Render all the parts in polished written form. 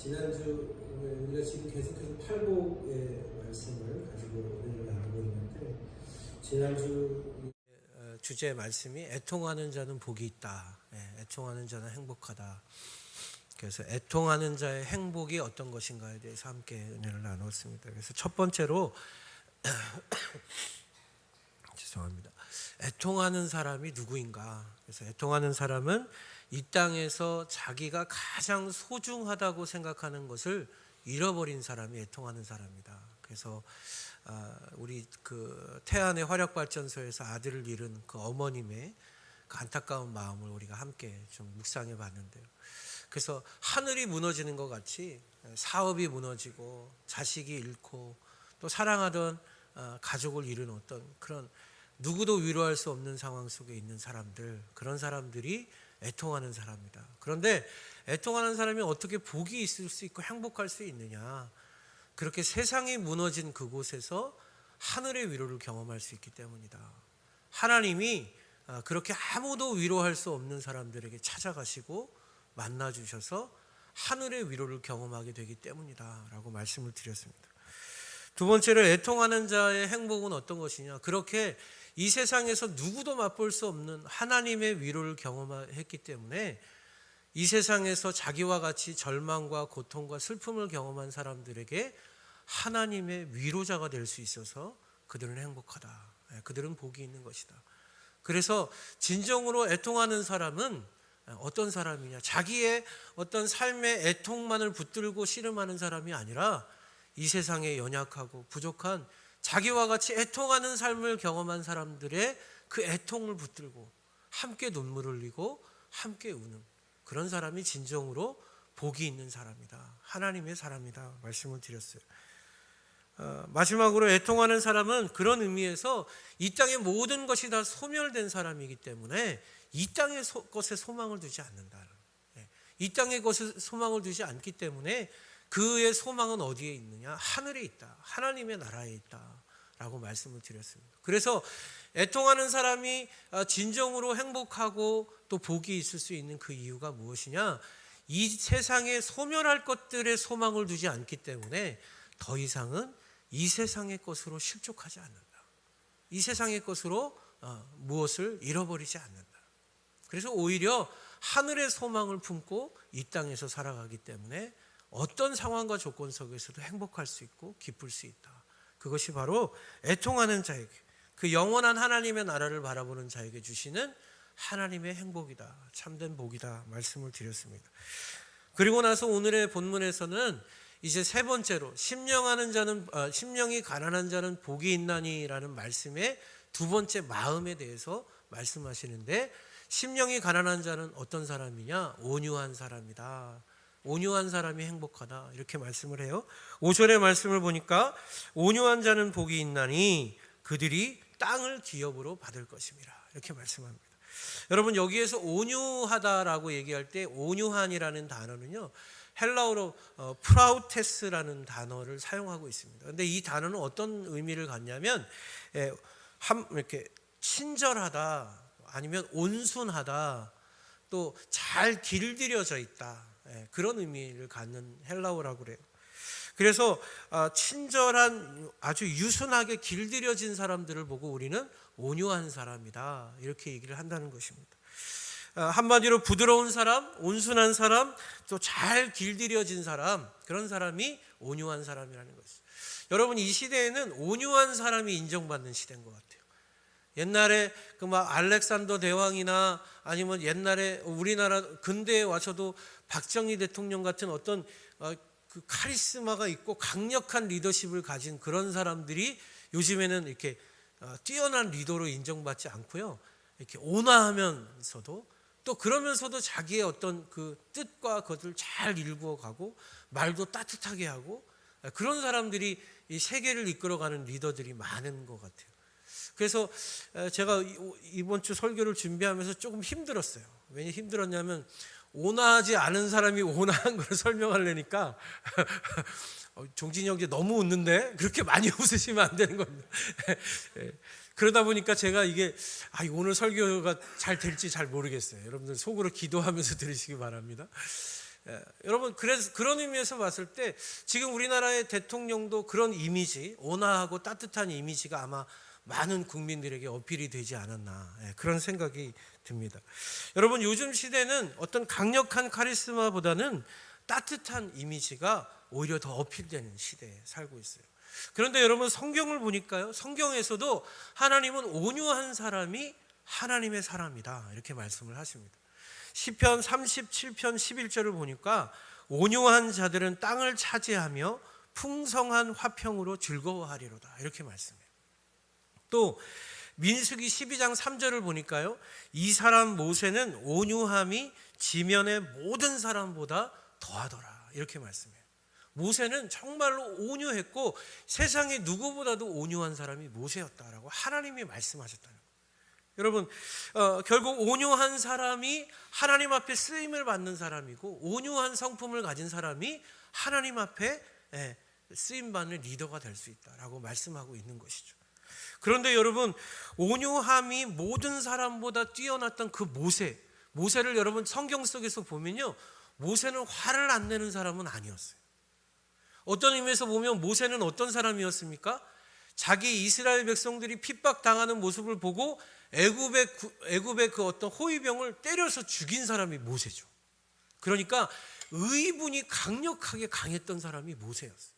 지난주 우리가 지금 계속해서 팔복의 말씀을 가지고 은혜를 나누고 있는데, 지난주 주제 말씀이 애통하는 자는 복이 있다. 애통하는 자는 행복하다. 그래서 애통하는 자의 행복이 어떤 것인가에 대해서 함께 은혜를 나눴습니다. 그래서 첫 번째로 죄송합니다. 애통하는 사람이 누구인가? 그래서 애통하는 사람은 이 땅에서 자기가 가장 소중하다고 생각하는 것을 잃어버린 사람이 애통하는 사람이다. 그래서 우리 그 태안의 화력발전소에서 아들을 잃은 그 어머님의 그 안타까운 마음을 우리가 함께 좀 묵상해 봤는데요. 그래서 하늘이 무너지는 것 같이 사업이 무너지고 자식이 잃고 또 사랑하던 가족을 잃은 어떤 그런 누구도 위로할 수 없는 상황 속에 있는 사람들, 그런 사람들이 애통하는 사람이다. 그런데 애통하는 사람이 어떻게 복이 있을 수 있고 행복할 수 있느냐? 그렇게 세상이 무너진 그곳에서 하늘의 위로를 경험할 수 있기 때문이다. 하나님이 그렇게 아무도 위로할 수 없는 사람들에게 찾아가시고 만나주셔서 하늘의 위로를 경험하게 되기 때문이다 라고 말씀을 드렸습니다. 두 번째로 애통하는 자의 행복은 어떤 것이냐? 그렇게 이 세상에서 누구도 맛볼 수 없는 하나님의 위로를 경험했기 때문에 이 세상에서 자기와 같이 절망과 고통과 슬픔을 경험한 사람들에게 하나님의 위로자가 될 수 있어서 그들은 행복하다. 그들은 복이 있는 것이다. 그래서 진정으로 애통하는 사람은 어떤 사람이냐? 자기의 어떤 삶의 애통만을 붙들고 씨름하는 사람이 아니라 이 세상에 연약하고 부족한 자기와 같이 애통하는 삶을 경험한 사람들의 그 애통을 붙들고 함께 눈물을 흘리고 함께 우는 그런 사람이 진정으로 복이 있는 사람이다. 하나님의 사람이다. 말씀을 드렸어요. 마지막으로 애통하는 사람은 그런 의미에서 이 땅의 모든 것이 다 소멸된 사람이기 때문에 이 땅의 것에 소망을 두지 않는다. 이 땅의 것에 소망을 두지 않기 때문에 그의 소망은 어디에 있느냐? 하늘에 있다. 하나님의 나라에 있다 라고 말씀을 드렸습니다. 그래서 애통하는 사람이 진정으로 행복하고 또 복이 있을 수 있는 그 이유가 무엇이냐? 이 세상에 소멸할 것들에 소망을 두지 않기 때문에 더 이상은 이 세상의 것으로 실족하지 않는다. 이 세상의 것으로 무엇을 잃어버리지 않는다. 그래서 오히려 하늘의 소망을 품고 이 땅에서 살아가기 때문에 어떤 상황과 조건 속에서도 행복할 수 있고 기쁠 수 있다. 그것이 바로 애통하는 자에게, 그 영원한 하나님의 나라를 바라보는 자에게 주시는 하나님의 행복이다. 참된 복이다. 말씀을 드렸습니다. 그리고 나서 오늘의 본문에서는 이제 세 번째로 심령이 가난한 자는 복이 있나니라는 말씀의 두 번째 마음에 대해서 말씀하시는데, 심령이 가난한 자는 어떤 사람이냐? 온유한 사람이다. 온유한 사람이 행복하다. 이렇게 말씀을 해요. 5절의 말씀을 보니까 온유한 자는 복이 있나니 그들이 땅을 기업으로 받을 것입니다. 이렇게 말씀합니다. 여러분, 여기에서 온유하다라고 얘기할 때 온유한이라는 단어는요, 헬라어로 프라우테스라는 단어를 사용하고 있습니다. 그런데 이 단어는 어떤 의미를 갖냐면 이렇게 친절하다, 아니면 온순하다, 또 잘 길들여져 있다, 그런 의미를 갖는 헬라어라고 그래요. 그래서 친절한, 아주 유순하게 길들여진 사람들을 보고 우리는 온유한 사람이다, 이렇게 얘기를 한다는 것입니다. 한마디로 부드러운 사람, 온순한 사람, 또 잘 길들여진 사람, 그런 사람이 온유한 사람이라는 것이죠. 여러분, 이 시대에는 온유한 사람이 인정받는 시대인 것 같아요. 옛날에 그 막 알렉산더 대왕이나 아니면 옛날에 우리나라 근대에 와서도 박정희 대통령 같은 어떤 그 카리스마가 있고 강력한 리더십을 가진 그런 사람들이 요즘에는 이렇게 뛰어난 리더로 인정받지 않고요, 이렇게 온화하면서도 또 그러면서도 자기의 어떤 그 뜻과 그것을 잘 일구어가고 말도 따뜻하게 하고, 그런 사람들이 이 세계를 이끌어가는 리더들이 많은 것 같아요. 그래서 제가 이번 주 설교를 준비하면서 조금 힘들었어요. 왜 힘들었냐면 온화하지 않은 사람이 온화한 걸 설명하려니까 종진이 형 이제 너무 웃는데 그렇게 많이 웃으시면 안 되는 겁니다. 그러다 보니까 제가 이게 오늘 설교가 잘 될지 잘 모르겠어요. 여러분들 속으로 기도하면서 들으시기 바랍니다. 여러분, 그래서 그런 의미에서 봤을 때 지금 우리나라의 대통령도 그런 이미지, 온화하고 따뜻한 이미지가 아마 많은 국민들에게 어필이 되지 않았나, 그런 생각이 듭니다. 여러분, 요즘 시대는 어떤 강력한 카리스마보다는 따뜻한 이미지가 오히려 더 어필되는 시대에 살고 있어요. 그런데 여러분, 성경을 보니까요, 성경에서도 하나님은 온유한 사람이 하나님의 사람이다, 이렇게 말씀을 하십니다. 시편 37편 11절을 보니까 온유한 자들은 땅을 차지하며 풍성한 화평으로 즐거워하리로다, 이렇게 말씀해요. 또 민수기 12장 3절을 보니까요, 이 사람 모세는 온유함이 지면의 모든 사람보다 더하더라, 이렇게 말씀해요. 모세는 정말로 온유했고 세상에 누구보다도 온유한 사람이 모세였다라고 하나님이 말씀하셨다는 거예요. 여러분, 결국 온유한 사람이 하나님 앞에 쓰임을 받는 사람이고, 온유한 성품을 가진 사람이 하나님 앞에 쓰임받는 리더가 될 수 있다라고 말씀하고 있는 것이죠. 그런데 여러분, 온유함이 모든 사람보다 뛰어났던 그 모세를 여러분 성경 속에서 보면요, 모세는 화를 안 내는 사람은 아니었어요. 어떤 의미에서 보면 모세는 어떤 사람이었습니까? 자기 이스라엘 백성들이 핍박당하는 모습을 보고 애굽의 그 어떤 호위병을 때려서 죽인 사람이 모세죠. 그러니까 의분이 강력하게 강했던 사람이 모세였어요.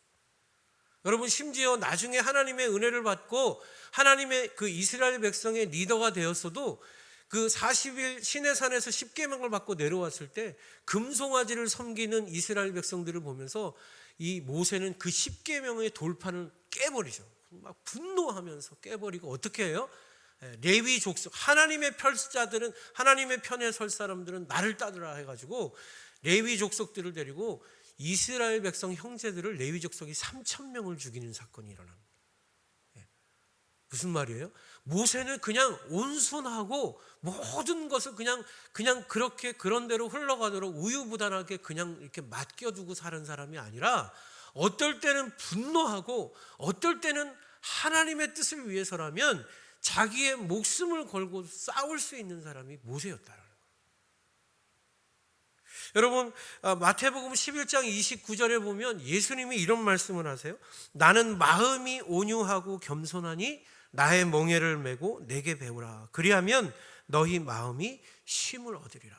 여러분, 심지어 나중에 하나님의 은혜를 받고 하나님의 그 이스라엘 백성의 리더가 되었어도 그 40일 시내산에서 십계명을 받고 내려왔을 때 금송아지를 섬기는 이스라엘 백성들을 보면서 이 모세는 그 십계명의 돌판을 깨버리죠. 막 분노하면서 깨버리고 어떻게 해요? 레위 족속, 하나님의 편자들은, 하나님의 편에 설 사람들은 나를 따르라 해가지고 레위 족속들을 데리고 이스라엘 백성 형제들을 레위 족속이 3,000명을 죽이는 사건이 일어납니다. 무슨 말이에요? 모세는 그냥 온순하고 모든 것을 그냥 그렇게 그런 대로 흘러가도록 우유부단하게 그냥 이렇게 맡겨두고 사는 사람이 아니라, 어떨 때는 분노하고 어떨 때는 하나님의 뜻을 위해서라면 자기의 목숨을 걸고 싸울 수 있는 사람이 모세였다라는 거예요. 여러분, 마태복음 11장 29절에 보면 예수님이 이런 말씀을 하세요. 나는 마음이 온유하고 겸손하니 나의 멍에를 메고 내게 배우라. 그리하면 너희 마음이 쉼을 얻으리라.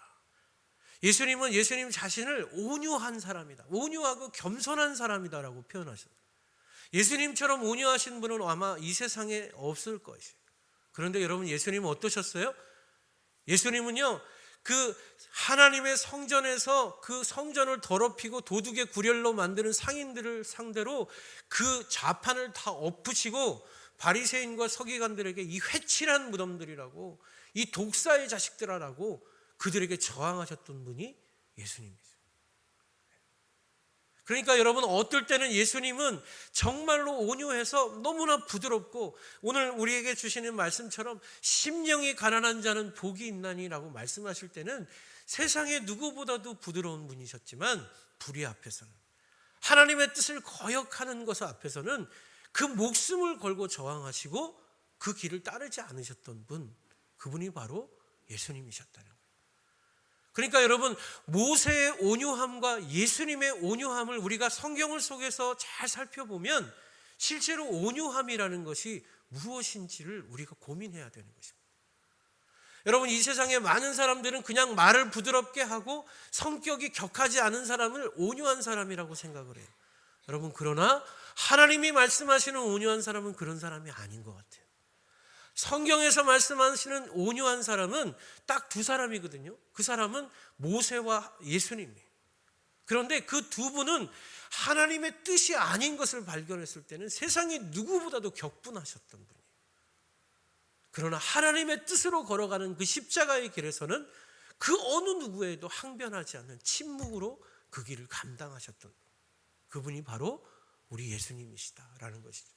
예수님은 예수님 자신을 온유한 사람이다, 온유하고 겸손한 사람이다라고 표현하셨어요. 예수님처럼 온유하신 분은 아마 이 세상에 없을 것이에요. 그런데 여러분, 예수님은 어떠셨어요? 예수님은요, 그 하나님의 성전에서 그 성전을 더럽히고 도둑의 구렬로 만드는 상인들을 상대로 그 좌판을 다 엎으시고 바리새인과 서기관들에게 이 회칠한 무덤들이라고, 이 독사의 자식들아라고 그들에게 저항하셨던 분이 예수님이죠. 그러니까 여러분, 어떨 때는 예수님은 정말로 온유해서 너무나 부드럽고, 오늘 우리에게 주시는 말씀처럼 심령이 가난한 자는 복이 있나니라고 말씀하실 때는 세상에 누구보다도 부드러운 분이셨지만, 불의 앞에서는, 하나님의 뜻을 거역하는 것 앞에서는 그 목숨을 걸고 저항하시고 그 길을 따르지 않으셨던 분, 그분이 바로 예수님이셨다는 거예요. 그러니까 여러분, 모세의 온유함과 예수님의 온유함을 우리가 성경을 속에서 잘 살펴보면 실제로 온유함이라는 것이 무엇인지를 우리가 고민해야 되는 것입니다. 여러분, 이 세상에 많은 사람들은 그냥 말을 부드럽게 하고 성격이 격하지 않은 사람을 온유한 사람이라고 생각을 해요. 여러분, 그러나 하나님이 말씀하시는 온유한 사람은 그런 사람이 아닌 것 같아요. 성경에서 말씀하시는 온유한 사람은 딱 두 사람이거든요. 그 사람은 모세와 예수님이에요. 그런데 그 두 분은 하나님의 뜻이 아닌 것을 발견했을 때는 세상에 누구보다도 격분하셨던 분이에요. 그러나 하나님의 뜻으로 걸어가는 그 십자가의 길에서는 그 어느 누구에도 항변하지 않는 침묵으로 그 길을 감당하셨던 그분이 바로 우리 예수님이시다라는 것이죠.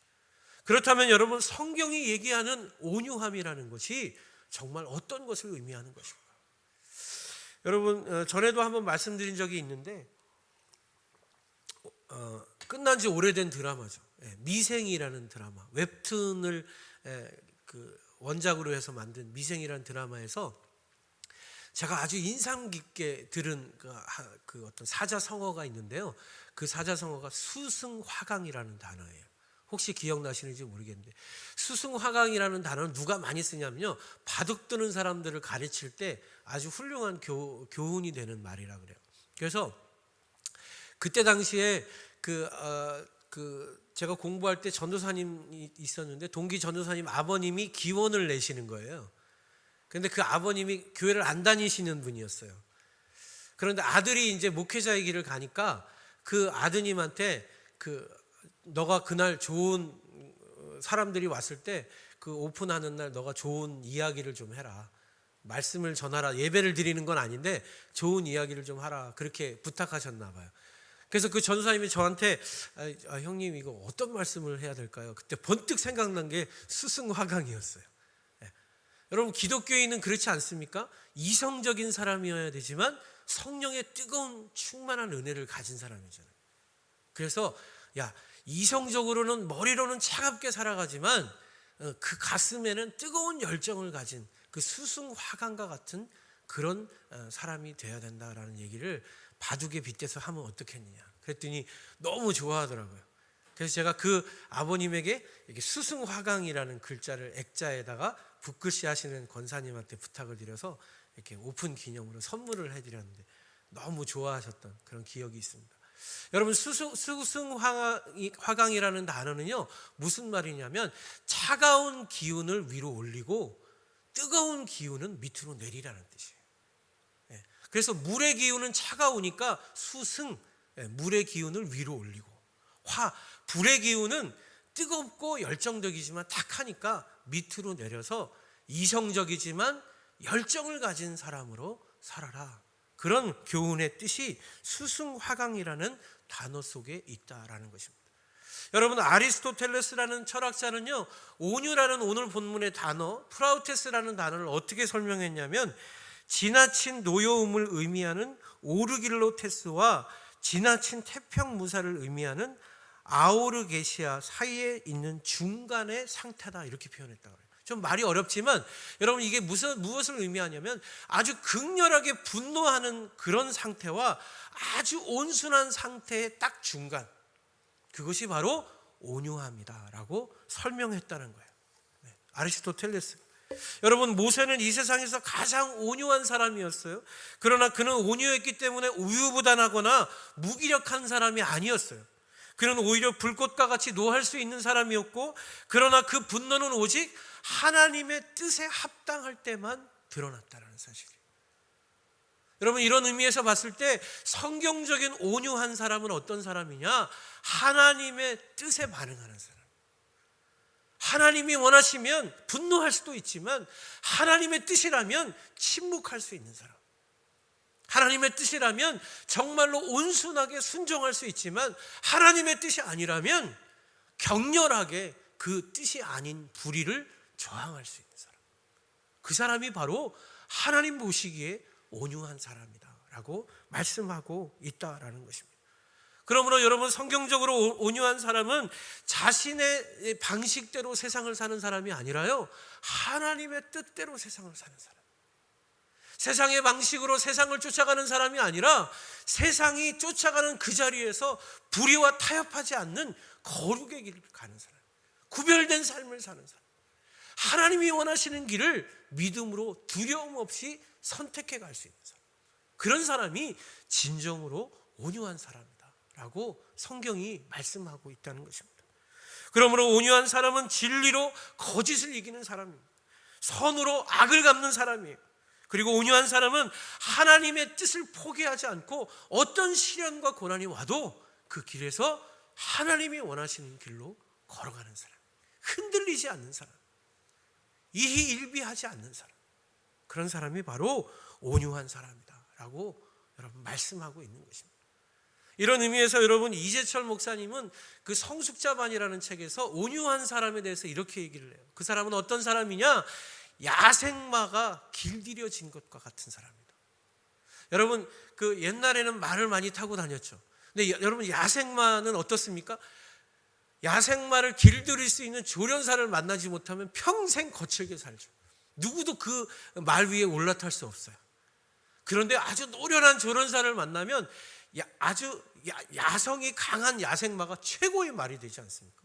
그렇다면 여러분, 성경이 얘기하는 온유함이라는 것이 정말 어떤 것을 의미하는 것일까? 여러분, 전에도 한번 말씀드린 적이 있는데 끝난 지 오래된 드라마죠. 미생이라는 드라마, 웹툰을 그 원작으로 해서 만든 미생이라는 드라마에서 제가 아주 인상 깊게 들은 그 어떤 사자성어가 있는데요. 그 사자성어가 수승화강이라는 단어예요. 혹시 기억나시는지 모르겠는데, 수승화강이라는 단어는 누가 많이 쓰냐면요, 바둑 두는 사람들을 가르칠 때 아주 훌륭한 교훈이 되는 말이라 그래요. 그래서 그때 당시에 제가 공부할 때 전도사님이 있었는데, 동기 전도사님 아버님이 기원을 내시는 거예요. 그런데 그 아버님이 교회를 안 다니시는 분이었어요. 그런데 아들이 이제 목회자의 길을 가니까 그 아드님한테 너가 그날 좋은 사람들이 왔을 때 그 오픈하는 날 너가 좋은 이야기를 좀 해라. 말씀을 전하라. 예배를 드리는 건 아닌데 좋은 이야기를 좀 하라. 그렇게 부탁하셨나 봐요. 그래서 그 전도사님이 저한테 형님 이거 어떤 말씀을 해야 될까요? 그때 번뜩 생각난 게 수승화강이었어요. 여러분, 기독교인은 그렇지 않습니까? 이성적인 사람이어야 되지만 성령의 뜨거운 충만한 은혜를 가진 사람이잖아요. 그래서 이성적으로는, 머리로는 차갑게 살아가지만 그 가슴에는 뜨거운 열정을 가진 그 수승화강과 같은 그런 사람이 되어야 된다라는 얘기를 바둑에 빗대서 하면 어떻겠느냐 그랬더니 너무 좋아하더라고요. 그래서 제가 그 아버님에게 이렇게 수승화강이라는 글자를 액자에다가 붓글씨 하시는 권사님한테 부탁을 드려서 이렇게 오픈 기념으로 선물을 해드렸는데 너무 좋아하셨던 그런 기억이 있습니다. 여러분, 수승화강이라는 단어는요, 무슨 말이냐면 차가운 기운을 위로 올리고 뜨거운 기운은 밑으로 내리라는 뜻이에요. 그래서 물의 기운은 차가우니까 수승, 물의 기운을 위로 올리고, 불의 기운은 뜨겁고 열정적이지만 탁하니까 밑으로 내려서 이성적이지만 열정을 가진 사람으로 살아라. 그런 교훈의 뜻이 수승화강이라는 단어 속에 있다라는 것입니다. 여러분, 아리스토텔레스라는 철학자는요, 온유라는 오늘 본문의 단어 프라우테스라는 단어를 어떻게 설명했냐면, 지나친 노여움을 의미하는 오르길로테스와 지나친 태평무사를 의미하는 아오르게시아 사이에 있는 중간의 상태다, 이렇게 표현했다고 해요. 좀 말이 어렵지만 여러분, 이게 무엇을 의미하냐면 아주 극렬하게 분노하는 그런 상태와 아주 온순한 상태의 딱 중간, 그것이 바로 온유함이다라고 설명했다는 거예요. 아리스토텔레스. 여러분, 모세는 이 세상에서 가장 온유한 사람이었어요. 그러나 그는 온유했기 때문에 우유부단하거나 무기력한 사람이 아니었어요. 그는 오히려 불꽃과 같이 노할 수 있는 사람이었고, 그러나 그 분노는 오직 하나님의 뜻에 합당할 때만 드러났다는 사실이에요. 여러분, 이런 의미에서 봤을 때 성경적인 온유한 사람은 어떤 사람이냐? 하나님의 뜻에 반응하는 사람. 하나님이 원하시면 분노할 수도 있지만 하나님의 뜻이라면 침묵할 수 있는 사람. 하나님의 뜻이라면 정말로 온순하게 순종할 수 있지만 하나님의 뜻이 아니라면 격렬하게 그 뜻이 아닌 불의를 저항할 수 있는 사람. 그 사람이 바로 하나님 보시기에 온유한 사람이다라고 말씀하고 있다라는 것입니다. 그러므로 여러분, 성경적으로 온유한 사람은 자신의 방식대로 세상을 사는 사람이 아니라요, 하나님의 뜻대로 세상을 사는 사람. 세상의 방식으로 세상을 쫓아가는 사람이 아니라 세상이 쫓아가는 그 자리에서 불의와 타협하지 않는 거룩의 길을 가는 사람, 구별된 삶을 사는 사람, 하나님이 원하시는 길을 믿음으로 두려움 없이 선택해 갈 수 있는 사람, 그런 사람이 진정으로 온유한 사람이다라고 성경이 말씀하고 있다는 것입니다. 그러므로 온유한 사람은 진리로 거짓을 이기는 사람입니다. 선으로 악을 갚는 사람이에요. 그리고 온유한 사람은 하나님의 뜻을 포기하지 않고 어떤 시련과 고난이 와도 그 길에서 하나님이 원하시는 길로 걸어가는 사람, 흔들리지 않는 사람, 이희일비하지 않는 사람, 그런 사람이 바로 온유한 사람이다라고 여러분 말씀하고 있는 것입니다. 이런 의미에서 여러분, 이재철 목사님은 그 성숙자반이라는 책에서 온유한 사람에 대해서 이렇게 얘기를 해요. 그 사람은 어떤 사람이냐? 야생마가 길들여진 것과 같은 사람이다. 여러분, 그 옛날에는 말을 많이 타고 다녔죠. 근데 여러분, 야생마는 어떻습니까? 야생마를 길들일 수 있는 조련사를 만나지 못하면 평생 거칠게 살죠. 누구도 그 말 위에 올라탈 수 없어요. 그런데 아주 노련한 조련사를 만나면 아주 야성이 강한 야생마가 최고의 말이 되지 않습니까?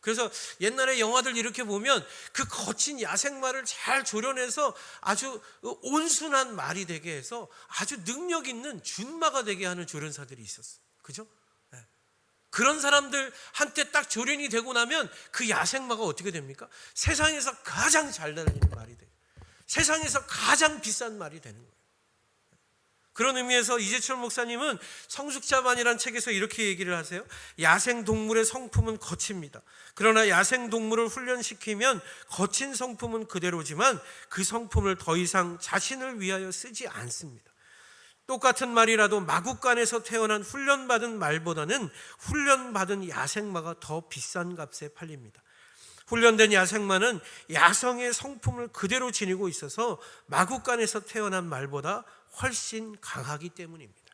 그래서 옛날에 영화들 이렇게 보면 그 거친 야생마를 잘 조련해서 아주 온순한 말이 되게 해서 아주 능력 있는 준마가 되게 하는 조련사들이 있었어요. 그죠? 그런 사람들한테 딱 조련이 되고 나면 그 야생마가 어떻게 됩니까? 세상에서 가장 잘 달리는 말이 돼요. 세상에서 가장 비싼 말이 되는 거예요. 그런 의미에서 이재철 목사님은 성숙자반이라는 책에서 이렇게 얘기를 하세요. 야생동물의 성품은 거칩니다. 그러나 야생동물을 훈련시키면 거친 성품은 그대로지만 그 성품을 더 이상 자신을 위하여 쓰지 않습니다. 똑같은 말이라도 마구간에서 태어난 훈련받은 말보다는 훈련받은 야생마가 더 비싼 값에 팔립니다. 훈련된 야생마는 야성의 성품을 그대로 지니고 있어서 마구간에서 태어난 말보다 훨씬 강하기 때문입니다.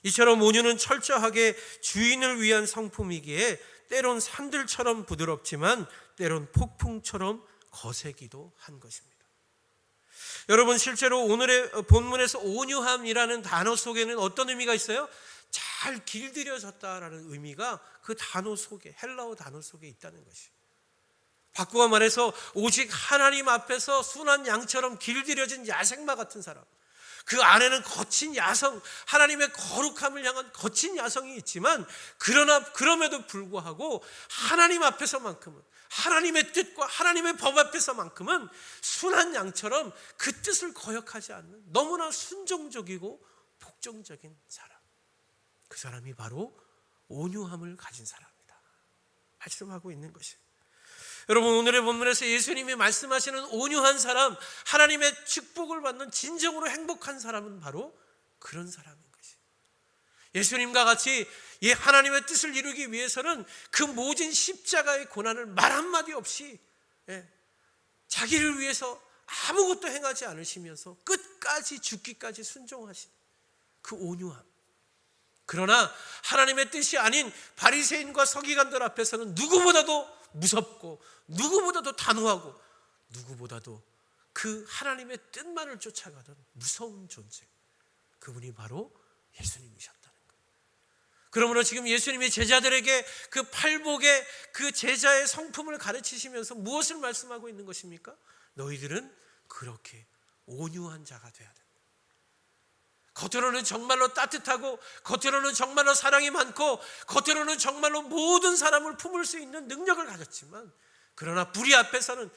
이처럼 온유는 철저하게 주인을 위한 성품이기에 때론 산들처럼 부드럽지만 때론 폭풍처럼 거세기도 한 것입니다. 여러분, 실제로 오늘의 본문에서 온유함이라는 단어 속에는 어떤 의미가 있어요? 잘 길들여졌다라는 의미가 그 단어 속에, 헬라어 단어 속에 있다는 것이에요. 바꾸어 말해서 오직 하나님 앞에서 순한 양처럼 길들여진 야생마 같은 사람, 그 안에는 거친 야성, 하나님의 거룩함을 향한 거친 야성이 있지만 그럼에도 불구하고 하나님 앞에서만큼은, 하나님의 뜻과 하나님의 법 앞에서만큼은 순한 양처럼 그 뜻을 거역하지 않는 너무나 순종적이고 복종적인 사람, 그 사람이 바로 온유함을 가진 사람이다 말씀하고 있는 것이에요. 여러분, 오늘의 본문에서 예수님이 말씀하시는 온유한 사람, 하나님의 축복을 받는 진정으로 행복한 사람은 바로 그런 사람인 것이에요. 예수님과 같이 하나님의 뜻을 이루기 위해서는 그 모진 십자가의 고난을 말 한마디 없이 자기를 위해서 아무것도 행하지 않으시면서 끝까지 죽기까지 순종하신 그 온유함. 그러나 하나님의 뜻이 아닌 바리새인과 서기관들 앞에서는 누구보다도 무섭고 누구보다도 단호하고 누구보다도 그 하나님의 뜻만을 쫓아가던 무서운 존재, 그분이 바로 예수님이셨다는 거예요. 그러므로 지금 예수님이 제자들에게 그 팔복의 그 제자의 성품을 가르치시면서 무엇을 말씀하고 있는 것입니까? 너희들은 그렇게 온유한 자가 되어야 된다. 겉으로는 정말로 따뜻하고, 겉으로는 정말로 사랑이 많고, 겉으로는 정말로 모든 사람을 품을 수 있는 능력을 가졌지만, 그러나 불의 앞에서는,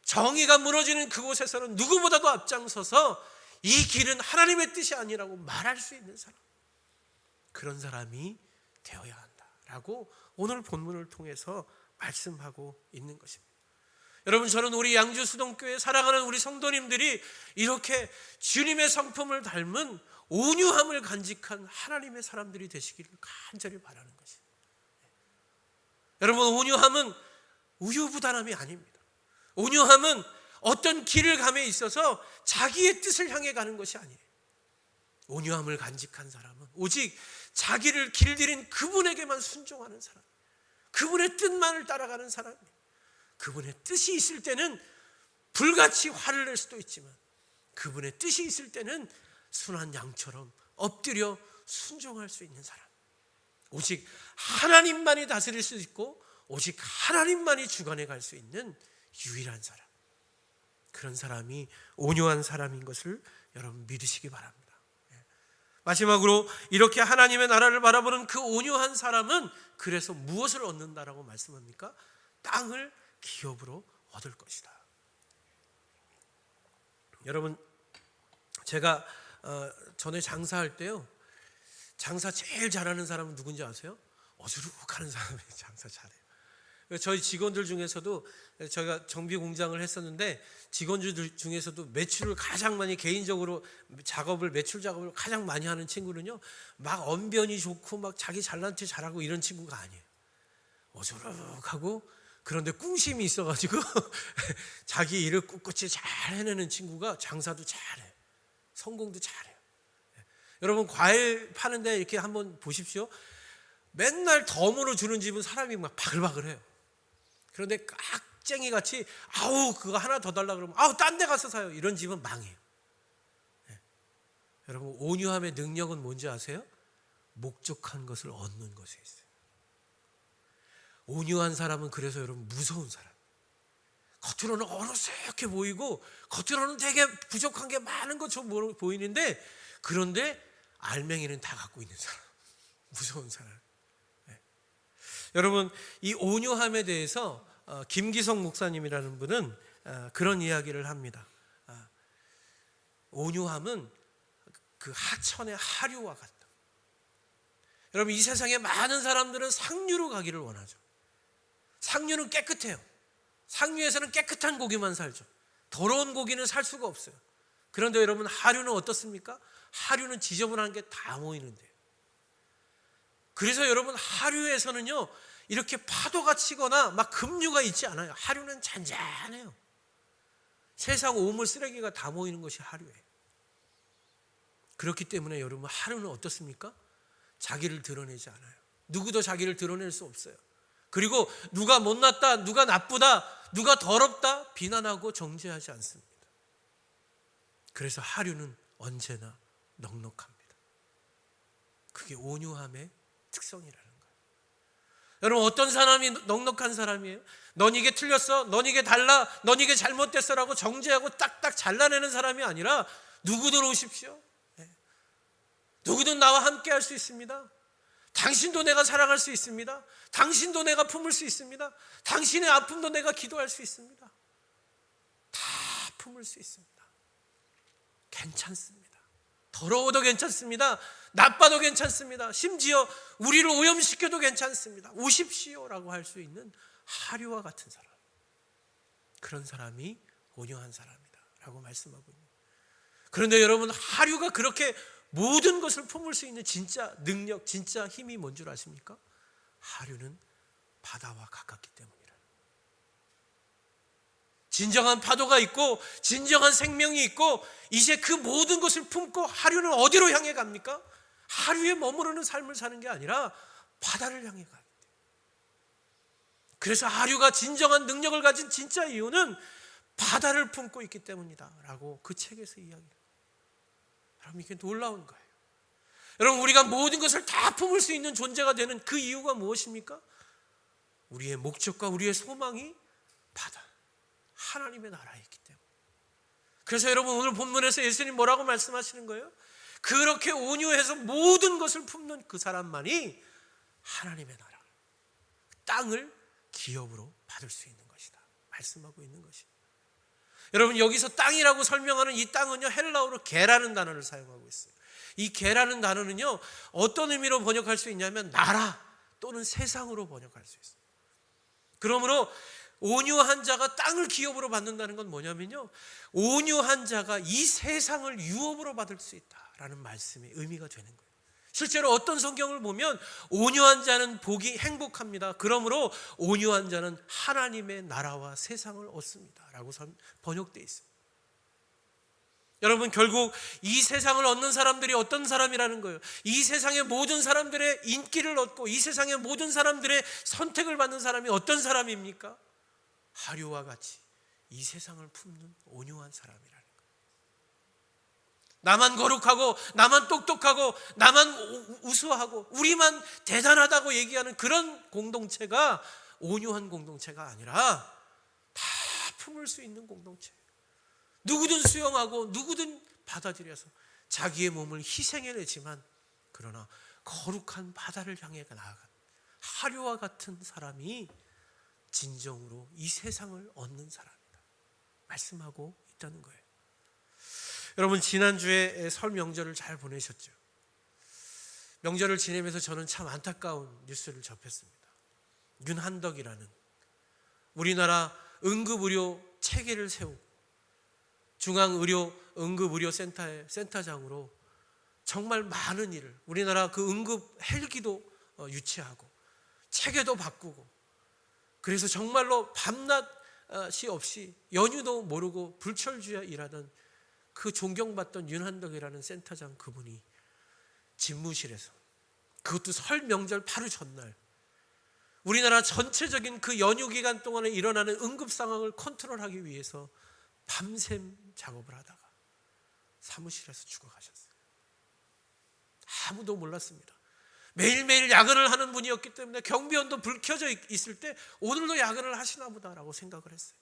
정의가 무너지는 그곳에서는 누구보다도 앞장서서 이 길은 하나님의 뜻이 아니라고 말할 수 있는 사람, 그런 사람이 되어야 한다라고 오늘 본문을 통해서 말씀하고 있는 것입니다. 여러분, 저는 우리 양주 수동교회 사랑하는 우리 성도님들이 이렇게 주님의 성품을 닮은 온유함을 간직한 하나님의 사람들이 되시기를 간절히 바라는 것이에요. 여러분, 온유함은 우유부단함이 아닙니다. 온유함은 어떤 길을 감에 있어서 자기의 뜻을 향해 가는 것이 아니에요. 온유함을 간직한 사람은 오직 자기를 길들인 그분에게만 순종하는 사람, 그분의 뜻만을 따라가는 사람이에요. 그분의 뜻이 있을 때는 불같이 화를 낼 수도 있지만 그분의 뜻이 있을 때는 순한 양처럼 엎드려 순종할 수 있는 사람, 오직 하나님만이 다스릴 수 있고 오직 하나님만이 주관해 갈 수 있는 유일한 사람, 그런 사람이 온유한 사람인 것을 여러분 믿으시기 바랍니다. 마지막으로 이렇게 하나님의 나라를 바라보는 그 온유한 사람은 그래서 무엇을 얻는다라고 말씀합니까? 땅을 기업으로 얻을 것이다. 여러분, 제가 전에 장사할 때요, 장사 제일 잘하는 사람은 누군지 아세요? 어주룩하는 사람이 장사 잘해요. 저희 직원들 중에서도, 저희가 정비 공장을 했었는데 직원들 중에서도 매출을 가장 많이, 개인적으로 매출 작업을 가장 많이 하는 친구는요, 막 언변이 좋고 막 자기 잘난 체 잘하고 이런 친구가 아니에요. 어주룩하고 그런데 꿍심이 있어가지고 자기 일을 꿋꿋이 잘 해내는 친구가 장사도 잘해요. 성공도 잘해요. 여러분, 과일 파는데 이렇게 한번 보십시오. 맨날 덤으로 주는 집은 사람이 막 바글바글해요. 그런데 깍쟁이같이 아우 그거 하나 더 달라 그러면 아우 딴 데 가서 사요, 이런 집은 망해요. 여러분, 온유함의 능력은 뭔지 아세요? 목적한 것을 얻는 것에 있어요. 온유한 사람은 그래서 여러분 무서운 사람. 겉으로는 어리석게 보이고 겉으로는 되게 부족한 게 많은 것처럼 보이는데, 그런데 알맹이는 다 갖고 있는 사람. 무서운 사람. 네. 여러분, 이 온유함에 대해서 김기성 목사님이라는 분은 그런 이야기를 합니다. 온유함은 그 하천의 하류와 같다. 여러분, 이 세상에 많은 사람들은 상류로 가기를 원하죠. 상류는 깨끗해요. 상류에서는 깨끗한 고기만 살죠. 더러운 고기는 살 수가 없어요. 그런데 여러분, 하류는 어떻습니까? 하류는 지저분한 게 다 모이는데요. 그래서 여러분, 하류에서는요, 이렇게 파도가 치거나 막 급류가 있지 않아요. 하류는 잔잔해요. 세상 오물 쓰레기가 다 모이는 것이 하류예요. 그렇기 때문에 여러분, 하류는 어떻습니까? 자기를 드러내지 않아요. 누구도 자기를 드러낼 수 없어요. 그리고 누가 못났다, 누가 나쁘다, 누가 더럽다 비난하고 정죄하지 않습니다. 그래서 하류는 언제나 넉넉합니다. 그게 온유함의 특성이라는 거예요. 여러분, 어떤 사람이 넉넉한 사람이에요? 넌 이게 틀렸어, 넌 이게 달라, 넌 이게 잘못됐어 라고 정죄하고 딱딱 잘라내는 사람이 아니라, 누구든 오십시오. 누구든 나와 함께 할 수 있습니다. 당신도 내가 사랑할 수 있습니다. 당신도 내가 품을 수 있습니다. 당신의 아픔도 내가 기도할 수 있습니다. 다 품을 수 있습니다. 괜찮습니다. 더러워도 괜찮습니다. 나빠도 괜찮습니다. 심지어 우리를 오염시켜도 괜찮습니다. 오십시오라고 할 수 있는 하류와 같은 사람, 그런 사람이 온유한 사람이다 라고 말씀하고 있는 거예요. 그런데 여러분, 하류가 그렇게 모든 것을 품을 수 있는 진짜 능력, 진짜 힘이 뭔 줄 아십니까? 하류는 바다와 가깝기 때문이라. 진정한 파도가 있고 진정한 생명이 있고, 이제 그 모든 것을 품고 하류는 어디로 향해 갑니까? 하류에 머무르는 삶을 사는 게 아니라 바다를 향해 가요. 그래서 하류가 진정한 능력을 가진 진짜 이유는 바다를 품고 있기 때문이다 라고 그 책에서 이야기해요. 여러분, 이게 놀라운 거예요. 여러분, 우리가 모든 것을 다 품을 수 있는 존재가 되는 그 이유가 무엇입니까? 우리의 목적과 우리의 소망이 바다, 하나님의 나라에 있기 때문에. 그래서 여러분, 오늘 본문에서 예수님 뭐라고 말씀하시는 거예요? 그렇게 온유해서 모든 것을 품는 그 사람만이 하나님의 나라, 땅을 기업으로 받을 수 있는 것이다 말씀하고 있는 것이에요. 여러분, 여기서 땅이라고 설명하는 이 땅은요, 헬라어로 게라는 단어를 사용하고 있어요. 이 게라는 단어는요, 어떤 의미로 번역할 수 있냐면 나라 또는 세상으로 번역할 수 있어요. 그러므로 온유한 자가 땅을 기업으로 받는다는 건 뭐냐면요, 온유한 자가 이 세상을 유업으로 받을 수 있다라는 말씀의 의미가 되는 거예요. 실제로 어떤 성경을 보면 온유한 자는 복이 행복합니다. 그러므로 온유한 자는 하나님의 나라와 세상을 얻습니다 라고 번역되어 있습니다. 여러분, 결국 이 세상을 얻는 사람들이 어떤 사람이라는 거예요? 이 세상의 모든 사람들의 인기를 얻고 이 세상의 모든 사람들의 선택을 받는 사람이 어떤 사람입니까? 하류와 같이 이 세상을 품는 온유한 사람이라는 거예요. 나만 거룩하고 나만 똑똑하고 나만 우수하고 우리만 대단하다고 얘기하는 그런 공동체가 온유한 공동체가 아니라 다 품을 수 있는 공동체. 누구든 수용하고 누구든 받아들여서 자기의 몸을 희생해내지만, 그러나 거룩한 바다를 향해 나아간 하류와 같은 사람이 진정으로 이 세상을 얻는 사람이다 말씀하고 있다는 거예요. 여러분, 지난주에 설 명절을 잘 보내셨죠? 명절을 지내면서 저는 참 안타까운 뉴스를 접했습니다. 윤한덕이라는 우리나라 응급의료 체계를 세우고 중앙의료 응급의료센터의 센터장으로 정말 많은 일을, 우리나라 그 응급 헬기도 유치하고 체계도 바꾸고, 그래서 정말로 밤낮이 없이 연휴도 모르고 불철주야 일하던 그 존경받던 윤한덕이라는 센터장, 그분이 집무실에서, 그것도 설 명절 바로 전날, 우리나라 전체적인 그 연휴 기간 동안에 일어나는 응급 상황을 컨트롤하기 위해서 밤샘 작업을 하다가 사무실에서 죽어가셨어요. 아무도 몰랐습니다. 매일매일 야근을 하는 분이었기 때문에 경비원도 불 켜져 있을 때 오늘도 야근을 하시나 보다라고 생각을 했어요.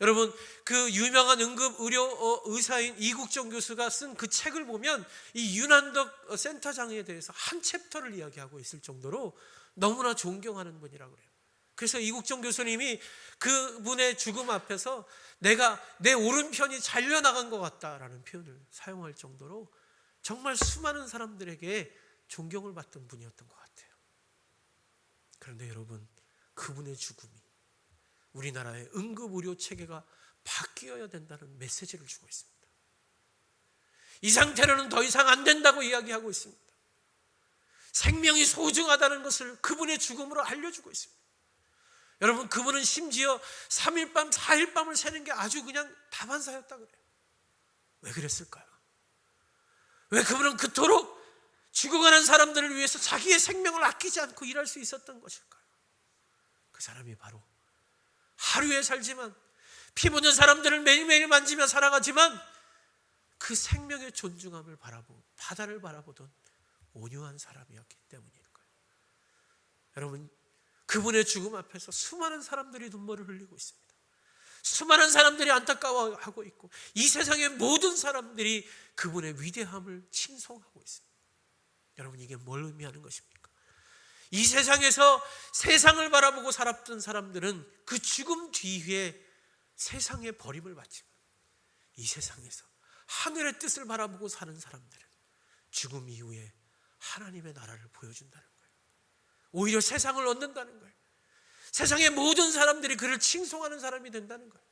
여러분, 그 유명한 응급의료 의사인 이국정 교수가 쓴 그 책을 보면 이 윤한덕 센터장에 대해서 한 챕터를 이야기하고 있을 정도로 너무나 존경하는 분이라고 그래요. 그래서 이국정 교수님이 그분의 죽음 앞에서 내가 내 오른편이 잘려나간 것 같다라는 표현을 사용할 정도로 정말 수많은 사람들에게 존경을 받던 분이었던 것 같아요. 그런데 여러분, 그분의 죽음이 우리나라의 응급의료 체계가 바뀌어야 된다는 메시지를 주고 있습니다. 이 상태로는 더 이상 안 된다고 이야기하고 있습니다. 생명이 소중하다는 것을 그분의 죽음으로 알려주고 있습니다. 여러분, 그분은 심지어 3일 밤 4일 밤을 새는 게 아주 그냥 다반사였다 그래요. 왜 그랬을까요? 왜 그분은 그토록 죽어가는 사람들을 위해서 자기의 생명을 아끼지 않고 일할 수 있었던 것일까요? 그 사람이 바로 하루에 살지만 피 묻은 사람들을 매일매일 만지며 살아가지만 그 생명의 존중함을 바라보고 바다를 바라보던 온유한 사람이었기 때문일까요? 여러분, 그분의 죽음 앞에서 수많은 사람들이 눈물을 흘리고 있습니다. 수많은 사람들이 안타까워하고 있고 이 세상의 모든 사람들이 그분의 위대함을 칭송하고 있습니다. 여러분, 이게 뭘 의미하는 것입니까? 이 세상에서 세상을 바라보고 살았던 사람들은 그 죽음 뒤에 세상의 버림을 받지만 이 세상에서 하늘의 뜻을 바라보고 사는 사람들은 죽음 이후에 하나님의 나라를 보여준다는 거예요. 오히려 세상을 얻는다는 거예요. 세상의 모든 사람들이 그를 칭송하는 사람이 된다는 거예요.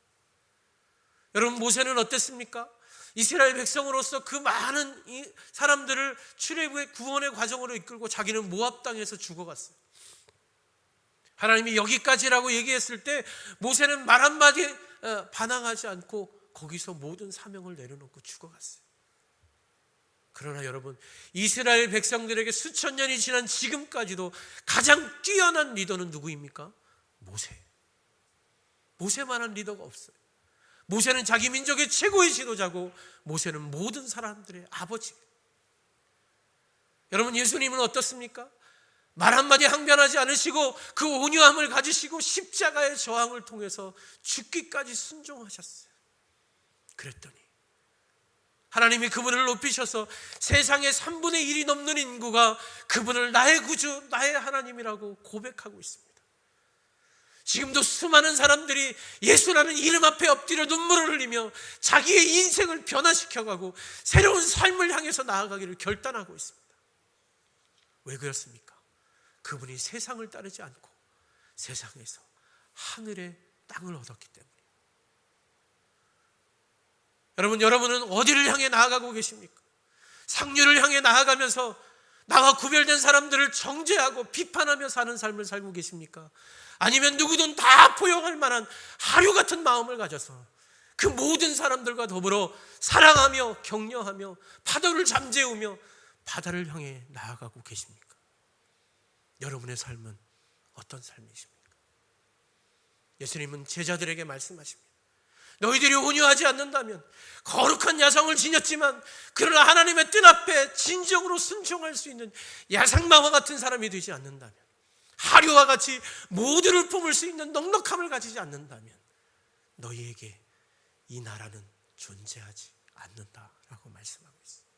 여러분, 모세는 어땠습니까? 이스라엘 백성으로서 그 많은 이 사람들을 출애굽의 구원의 과정으로 이끌고 자기는 모압 땅에서 죽어갔어요. 하나님이 여기까지라고 얘기했을 때 모세는 말 한마디 반항하지 않고 거기서 모든 사명을 내려놓고 죽어갔어요. 그러나 여러분, 이스라엘 백성들에게 수천 년이 지난 지금까지도 가장 뛰어난 리더는 누구입니까? 모세. 모세만한 리더가 없어요. 모세는 자기 민족의 최고의 지도자고 모세는 모든 사람들의 아버지. 여러분, 예수님은 어떻습니까? 말 한마디 항변하지 않으시고 그 온유함을 가지시고 십자가의 저항을 통해서 죽기까지 순종하셨어요. 그랬더니 하나님이 그분을 높이셔서 세상의 3분의 1이 넘는 인구가 그분을 나의 구주, 나의 하나님이라고 고백하고 있습니다. 지금도 수많은 사람들이 예수라는 이름 앞에 엎드려 눈물을 흘리며 자기의 인생을 변화시켜가고 새로운 삶을 향해서 나아가기를 결단하고 있습니다. 왜 그렇습니까? 그분이 세상을 따르지 않고 세상에서 하늘의 땅을 얻었기 때문에. 여러분은 어디를 향해 나아가고 계십니까? 상류를 향해 나아가면서 나와 구별된 사람들을 정죄하고 비판하며 사는 삶을 살고 계십니까? 아니면 누구든 다 포용할 만한 하류 같은 마음을 가져서 그 모든 사람들과 더불어 사랑하며 격려하며 파도를 잠재우며 바다를 향해 나아가고 계십니까? 여러분의 삶은 어떤 삶이십니까? 예수님은 제자들에게 말씀하십니다. 너희들이 온유하지 않는다면 거룩한 야성을 지녔지만 그러나 하나님의 뜻 앞에 진정으로 순종할 수 있는 야상마와 같은 사람이 되지 않는다면, 하류와 같이 모두를 품을 수 있는 넉넉함을 가지지 않는다면 너희에게 이 나라는 존재하지 않는다라고 말씀하고 있습니다.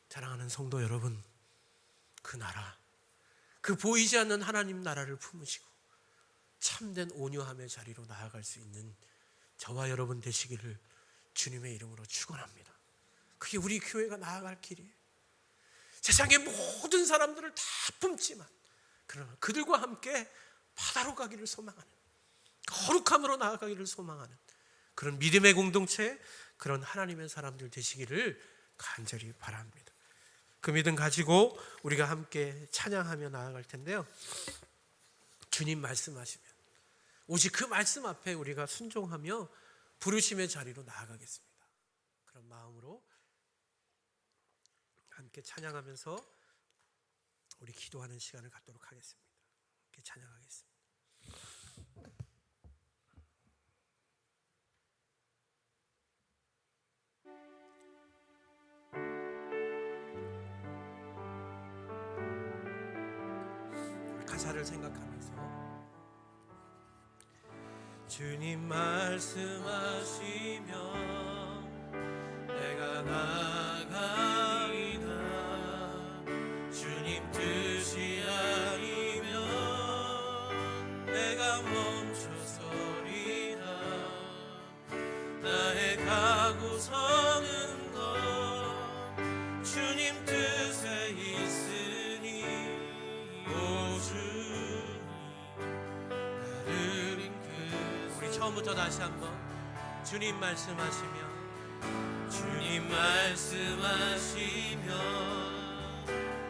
사랑하는 성도 여러분, 그 나라, 그 보이지 않는 하나님 나라를 품으시고 참된 온유함의 자리로 나아갈 수 있는 저와 여러분 되시기를 주님의 이름으로 축원합니다. 그게 우리 교회가 나아갈 길이에요. 세상의 모든 사람들을 다 품지만 그러나 그들과 함께 바다로 가기를 소망하는, 거룩함으로 나아가기를 소망하는 그런 믿음의 공동체, 그런 하나님의 사람들 되시기를 간절히 바랍니다. 그 믿음 가지고 우리가 함께 찬양하며 나아갈 텐데요, 주님 말씀하시면 오직 그 말씀 앞에 우리가 순종하며 부르심의 자리로 나아가겠습니다. 그런 마음으로 함께 찬양하면서 우리 기도하는 시간을 갖도록 하겠습니다. 함께 찬양하겠습니다. 가사를 생각하면서 주님 말씀하시면 내가 나가리다. 주님 뜻이 아니면 내가 멈춰서리다. 나의 가고 서는 것 주님 뜻에 있으니 오 주님 나를 인도하소서. 우리 처음부터 다시 한번 주님 말씀하시면 주님 말씀하시면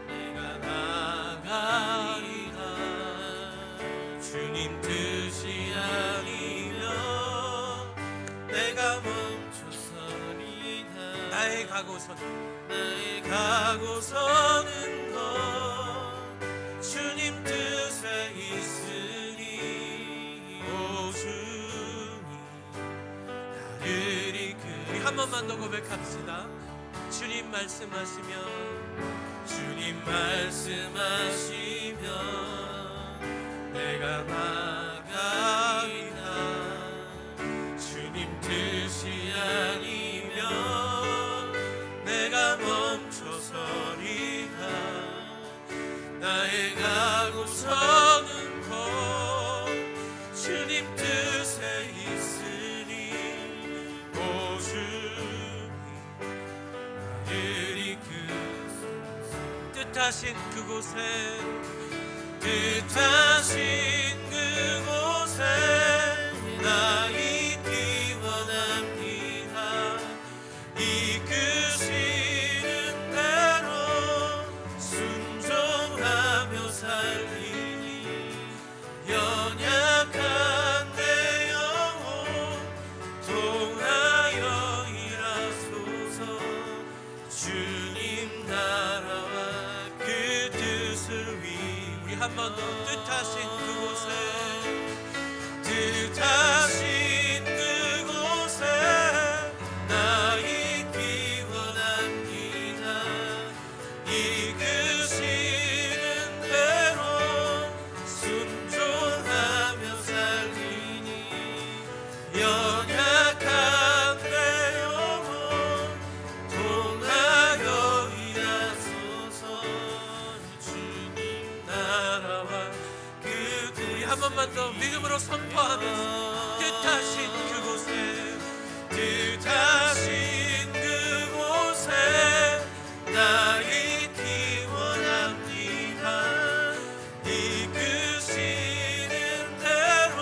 내가 나가리라. 주님 뜻이 아니면 내가 멈춰서리다. 나의 가고 서는 것 주님 뜻에 있으니 오 주님 나를 이끌. 우리 한 번만 더 고백합시다. 주님 말씀하시면 주님 말씀하시면 내가 나가리다. 주님 뜻이 아니면 내가 멈춰서리다. 나의 가고 서는 것 주님 뜻에 있으니 오 주님 나를 이끄소서. 뜻하신 그곳에 나 있기 원합니다. 이끄시는 대로 순종하며 살리니 연약한 내 영혼 통하여 일하소서. 주님 나라와 그 뜻을 위해 우리 한 번 더 뜻하신 그곳에 나 있기 원합니다. 이끄시는 대로 순종하며 살리니 연약한 내 영혼 통하여 일하소서. 주님 나라와 그 뜻. 한 번만 더 믿음으로 선포하면서 뜻하신 그곳에 나 있기 원합니다. 이끄시는 대로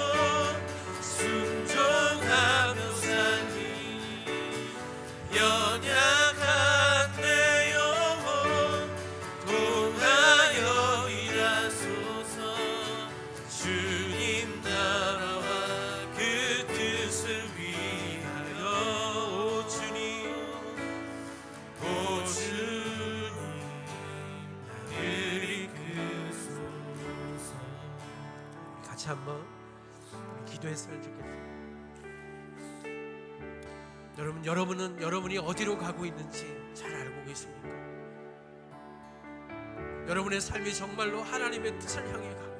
순종하며 살리니 연약한 내 영혼 통하여 일하소서. 주님 나라와 그 뜻을 위하여 오 주님 나를 이끄소서. 같이 한번 기도했으면 좋겠습니다. 여러분은 여러분이 어디로 가고 있는지 잘 알고 계십니까? 여러분의 삶이 정말로 하나님의 뜻을 향해 가고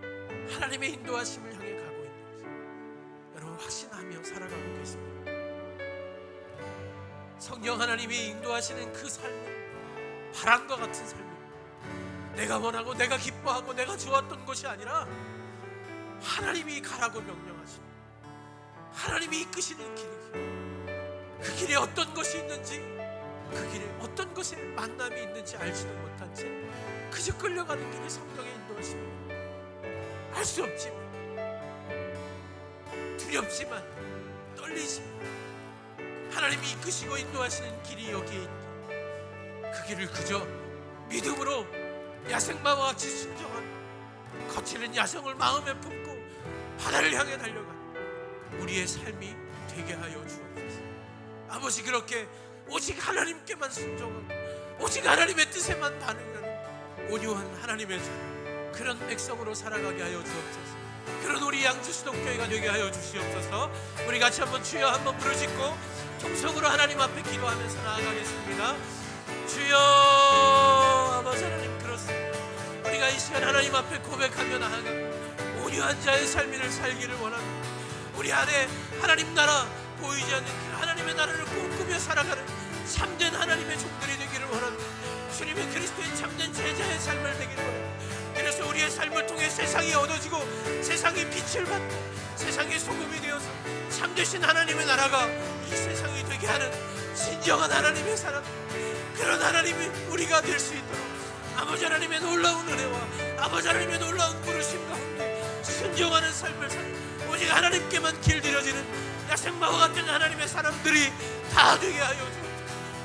있는지, 하나님의 인도하심을 향해 가고 있는지 여러분 확신하며 살아가고 계십니까? 성령 하나님이 인도하시는 그 삶은 바람과 같은 삶입니다. 내가 원하고 내가 기뻐하고 내가 좋았던 것이 아니라 하나님이 가라고 명령하시는, 하나님이 이끄시는 길이에요. 그 길에 어떤 것이 있는지, 그 길에 어떤 것의 만남이 있는지 알지도 못한 채 그저 끌려가는 길이 성령의 인도하심입니다. 알 수 없지만, 두렵지만, 떨리지만 하나님이 이끄시고 인도하시는 길이 여기에 있기, 그 길을 그저 믿음으로 야생마와 같이 순종하는, 거치는 야성을 마음에 품고 바다를 향해 달려가는 우리의 삶이 되게 하여 주옵소서. 아버지, 그렇게 오직 하나님께만 순종하고 오직 하나님의 뜻에만 반응하는 온유한 하나님의 삶, 그런 백성으로 살아가게 하여 주옵소서. 그런 우리 양주수동교회가 되게 하여 주시옵소서. 우리 같이 한번 주여 한번 부르짖고 통성으로 하나님 앞에 기도하면서 나아가겠습니다. 주여, 아버지 하나님, 그렇습니다. 우리가 이 이 시간 하나님 앞에 고백하며 나아가 온유한 자의 삶을 살기를 원합니다. 우리 안에 하나님 나라 보이지 않는 그 하나님의 나라를 꿈꾸며 살아가는 참된 하나님의 종들이 되기를 원합니다. 주님의 그리스도의 참된 제자의 삶을 되기를 원합니다. 그래서 우리의 삶을 통해 세상이 얻어지고 세상이 빛을 받고 세상의 소금이 되어서 참되신 하나님의 나라가 이 세상이 되게 하는 진정한 하나님의 사람, 그런 하나님이 우리가 될 수 있도록 아버지 하나님의 놀라운 은혜와 아버지 하나님의 놀라운 부르심 가운데 순종하는 삶을 살고 오직 하나님께만 길들여지는 야생마와 같은 하나님의 사람들이 다 되게 하여 주옵소서.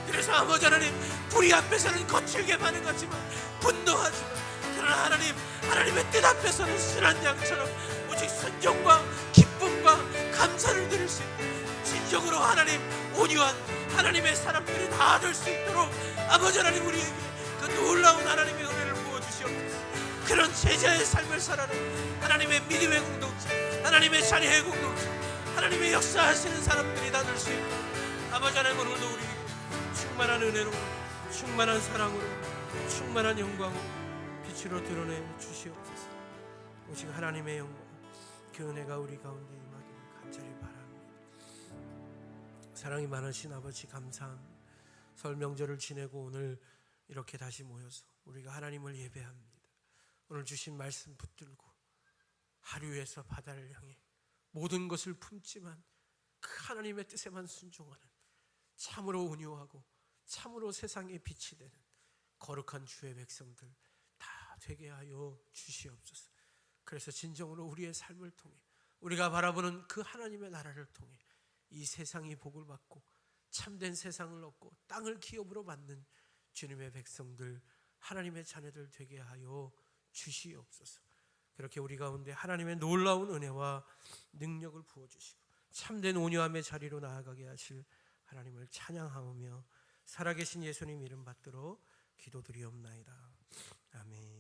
그래서 아버지 하나님, 불의 앞에서는 거칠게 반응하지만 분노하지만, 그러나 하나님의 뜻 앞에서는 순한 양처럼 오직 순종과 기쁨과 감사를 드릴 수 있는 진정으로 하나님 온유한 하나님의 사람들이 다 될 수 있도록 아버지 하나님 우리에게 그 놀라운 하나님의 은혜를 부어주시옵소서. 그런 제자의 삶을 살아가는 하나님의 믿음의 공동체, 하나님의 자녀의 공동체, 하나님의 역사하시는 사람들이 다 될 수 있도록 아버지 하나님 오늘도 우리에게 충만한 은혜로, 충만한 사랑으로, 충만한 영광으로 빛으로 드러내 주시옵소서. 오직 하나님의 영광, 그 은혜가 우리 가운데 임하기를 간절히 바랍니다. 사랑이 많으신 아버지 감사합니다. 설 명절을 지내고 오늘 이렇게 다시 모여서 우리가 하나님을 예배합니다. 오늘 주신 말씀 붙들고 하류에서 바다를 향해 모든 것을 품지만 그 하나님의 뜻에만 순종하는 참으로 온유하고 참으로 세상에 빛이 되는 거룩한 주의 백성들 다 되게 하여 주시옵소서. 그래서 진정으로 우리의 삶을 통해 우리가 바라보는 그 하나님의 나라를 통해 이 세상이 복을 받고 참된 세상을 얻고 땅을 기업으로 받는 주님의 백성들, 하나님의 자녀들 되게 하여 주시옵소서. 그렇게 우리 가운데 하나님의 놀라운 은혜와 능력을 부어주시고 참된 온유함의 자리로 나아가게 하실 하나님을 찬양하며 살아계신 예수님 이름 받들어 기도드리옵나이다. 아멘.